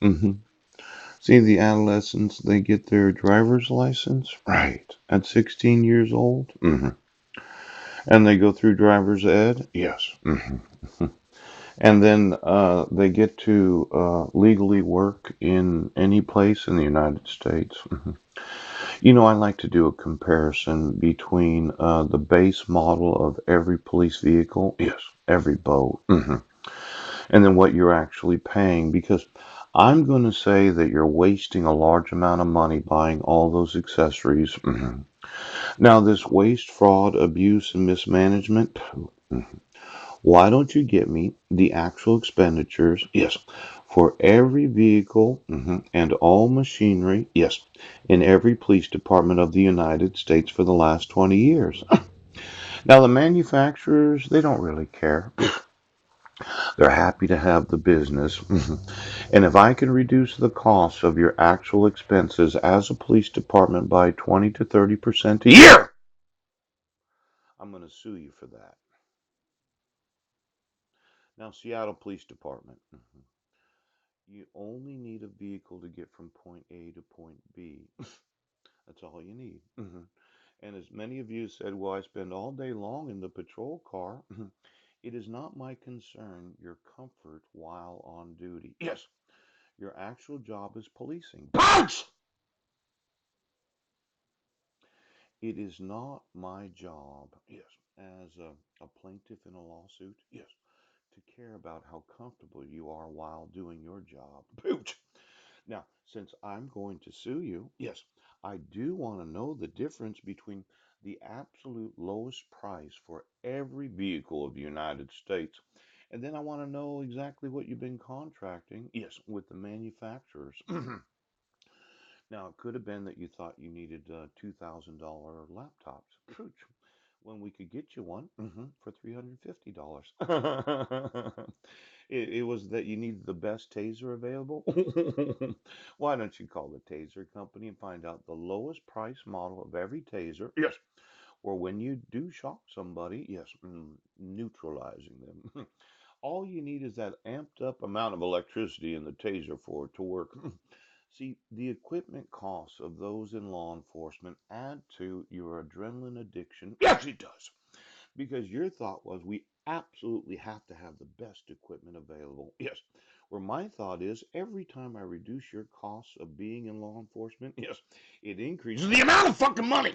Hmm. See, the adolescents, they get their driver's license, right, at 16 years old. And they go through driver's ed, yes. And then they get to legally work in any place in the United States. You know, I like to do a comparison between the base model of every police vehicle, yes, every boat, and then what you're actually paying, because I'm going to say that you're wasting a large amount of money buying all those accessories. Now, this waste, fraud, abuse, and mismanagement, why don't you get me the actual expenditures? Yes. For every vehicle and all machinery, yes, in every police department of the United States for the last 20 years. Now, the manufacturers, they don't really care. They're happy to have the business. And if I can reduce the cost of your actual expenses as a police department by 20 to 30% a year, I'm going to sue you for that. Now, Seattle Police Department. You only need a vehicle to get from point A to point B. That's all you need. And as many of you said, well, I spend all day long in the patrol car. It is not my concern your comfort while on duty. Yes, your actual job is policing. Punch! It is not my job, yes, as a plaintiff in a lawsuit, yes, to care about how comfortable you are while doing your job. Boot! Now, since I'm going to sue you, yes, I do want to know the difference between the absolute lowest price for every vehicle of the United States. And then I want to know exactly what you've been contracting, yes, with the manufacturers. Now, it could have been that you thought you needed $2,000 laptops. Pooch, when we could get you one for $350. It was that you needed the best taser available. Why don't you call the taser company and find out the lowest price model of every taser? Yes. Or when you do shock somebody, yes, neutralizing them. All you need is that amped up amount of electricity in the taser for it to work. See, the equipment costs of those in law enforcement add to your adrenaline addiction. Yes, it does. Because your thought was we absolutely have to have the best equipment available. Yes. Where my thought is every time I reduce your costs of being in law enforcement, yes, it increases the amount of fucking money.